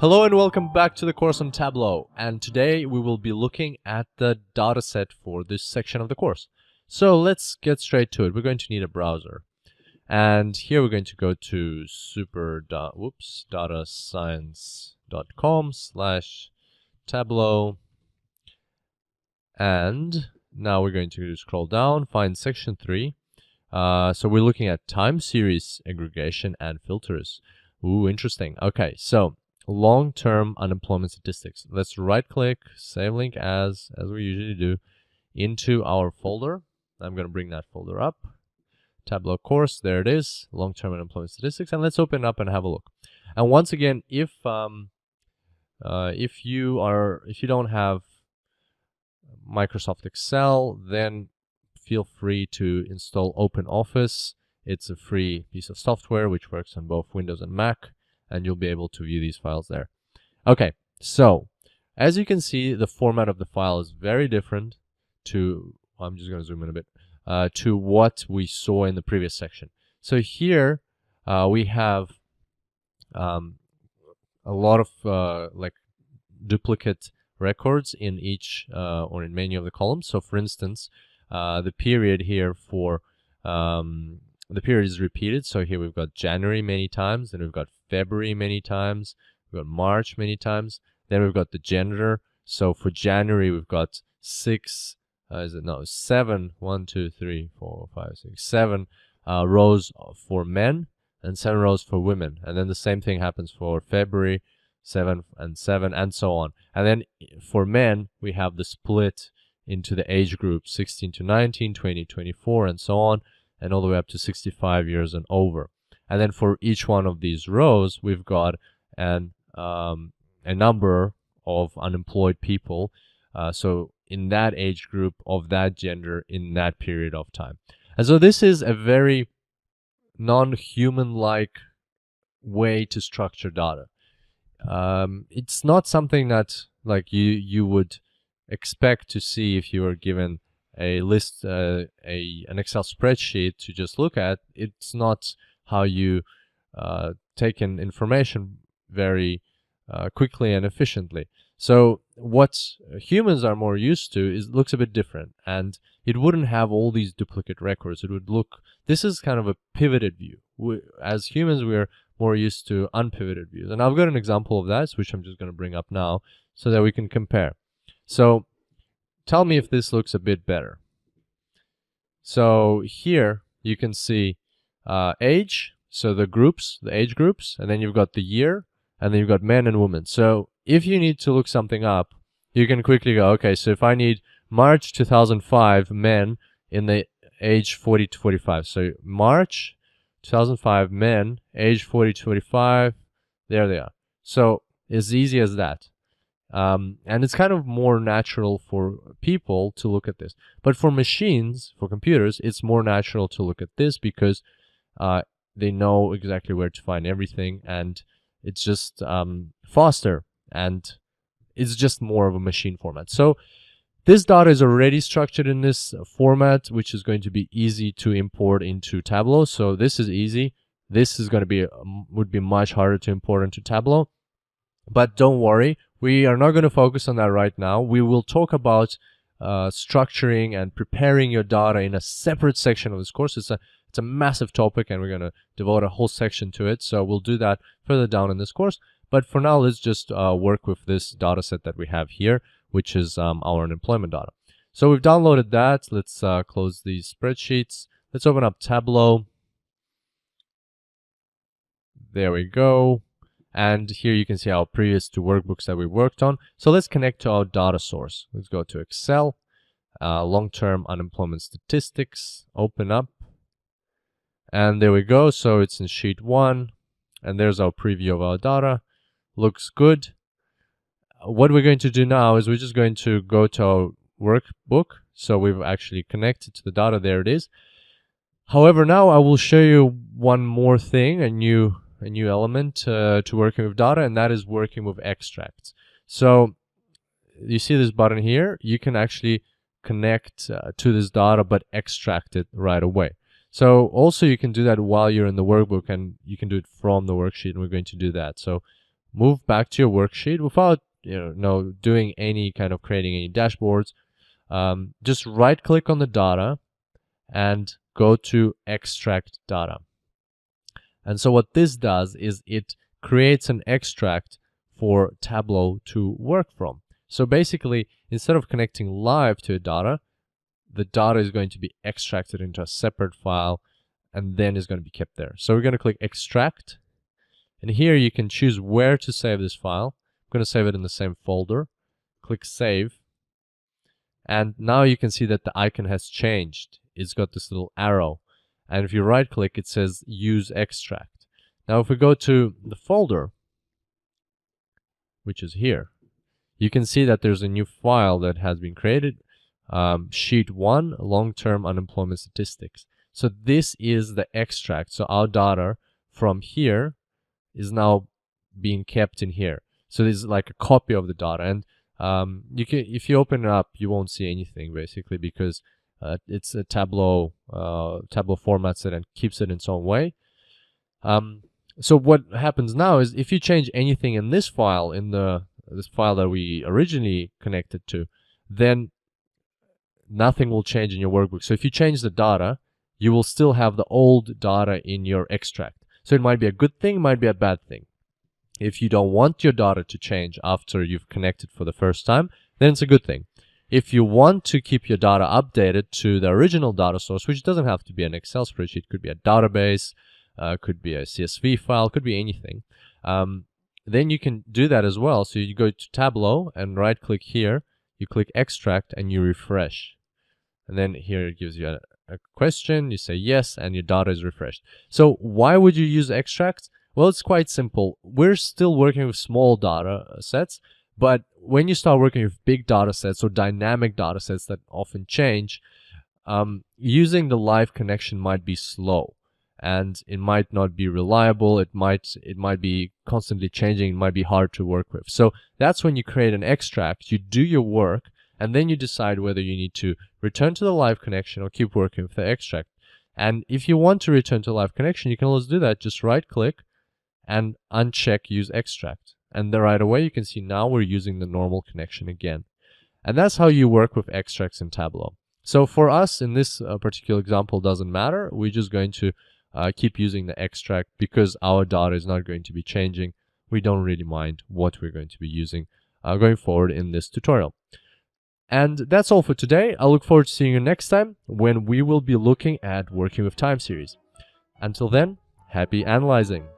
Hello and welcome back to the course on Tableau, and today we will be looking at the dataset for this section of the course. So let's get straight to it. We're going to need a browser, and here we're going to go to datascience.com/Tableau, and now we're going to scroll down, find section 3. So we're looking at time series aggregation and filters. Ooh, interesting. Okay, so long-term unemployment statistics. Let's right-click, save link as we usually do, into our folder. I'm going to bring that folder up. Tableau course, there it is, long-term unemployment statistics, and let's open it up and have a look. And once again, if you don't have Microsoft Excel, then feel free to install OpenOffice. It's a free piece of software which works on both Windows and Mac, and you'll be able to view these files there. Okay, so as you can see, the format of the file is very different to, I'm just going to zoom in a bit, to what we saw in the previous section. So here we have a lot of like duplicate records in each or in many of the columns. So for instance, the period here for the period is repeated. So here we've got January many times, then we've got February many times, we've got March many times, then we've got the gender. So for January we've got 7 rows for men and 7 rows for women, and then the same thing happens for February, 7 and 7, and so on. And then for men we have the split into the age group 16 to 19, 20 to 24, and so on, and all the way up to 65 years and over. And then for each one of these rows, we've got a number of unemployed people. So in that age group of that gender in that period of time. And so this is a very non-human-like way to structure data. It's not something that like you would expect to see if you were given a list, an Excel spreadsheet to just look at. It's not how you take in information very quickly and efficiently. So what humans are more used to looks a bit different, and it wouldn't have all these duplicate records. It would look, this is kind of a pivoted view. As humans, we're more used to unpivoted views. And I've got an example of that, which I'm just going to bring up now so that we can compare. So tell me if this looks a bit better. So here you can see age, so the age groups, and then you've got the year, and then you've got men and women. So if you need to look something up, you can quickly go, okay, so if I need March 2005 men in the age 40 to 45, so March 2005 men, age 40 to 45, there they are. So as easy as that. And it's kind of more natural for people to look at this. But for machines, for computers, it's more natural to look at this because they know exactly where to find everything, and it's just faster, and it's just more of a machine format. So this data is already structured in this format, which is going to be easy to import into Tableau. So this is easy. This is going to be would be much harder to import into Tableau. But don't worry, we are not going to focus on that right now. We will talk about structuring and preparing your data in a separate section of this course. It's a massive topic, and we're going to devote a whole section to it. So we'll do that further down in this course. But for now, let's just work with this data set that we have here, which is our unemployment data. So we've downloaded that. Let's close these spreadsheets. Let's open up Tableau. There we go. And here you can see our previous 2 workbooks that we worked on. So let's connect to our data source. Let's go to Excel, long-term unemployment statistics, open up. And there we go. So it's in sheet 1. And there's our preview of our data. Looks good. What we're going to do now is we're just going to go to our workbook. So we've actually connected to the data. There it is. However, now I will show you one more thing, a new element to working with data, and that is working with extracts. So you see this button here. You can actually connect to this data but extract it right away. So also you can do that while you're in the workbook, and you can do it from the worksheet, and we're going to do that. So move back to your worksheet without doing any kind of creating any dashboards. Just right click on the data and go to extract data. And so what this does is it creates an extract for Tableau to work from. So basically, instead of connecting live to data, the data is going to be extracted into a separate file and then is going to be kept there. So we're going to click extract. And here you can choose where to save this file. I'm going to save it in the same folder. Click save. And now you can see that the icon has changed. It's got this little arrow. And if you right click, it says use extract. Now if we go to the folder, which is here, you can see that there's a new file that has been created. Sheet 1, long-term unemployment statistics. So this is the extract. So our data from here is now being kept in here. So this is like a copy of the data. And you can, if you open it up, you won't see anything basically because it's a Tableau formats it and keeps it in its own way. So what happens now is if you change anything in this file, this file that we originally connected to, then nothing will change in your workbook. So if you change the data, you will still have the old data in your extract. So it might be a good thing, might be a bad thing. If you don't want your data to change after you've connected for the first time, then it's a good thing. If you want to keep your data updated to the original data source, which doesn't have to be an Excel spreadsheet, could be a database, could be a CSV file, could be anything, then you can do that as well. So you go to Tableau and right click here, you click extract and you refresh. And then here it gives you a question, you say yes, and your data is refreshed. So why would you use extracts? Well, it's quite simple. We're still working with small data sets, but when you start working with big data sets or dynamic data sets that often change, using the live connection might be slow and it might not be reliable. It might be constantly changing. It might be hard to work with. So that's when you create an extract, you do your work, and then you decide whether you need to return to the live connection or keep working with the extract. And if you want to return to live connection, you can always do that. Just right click and uncheck use extract. And then right away you can see now we're using the normal connection again. And that's how you work with extracts in Tableau. So for us in this particular example, doesn't matter. We're just going to keep using the extract because our data is not going to be changing. We don't really mind what we're going to be using going forward in this tutorial. And that's all for today. I look forward to seeing you next time when we will be looking at working with time series. Until then, happy analyzing.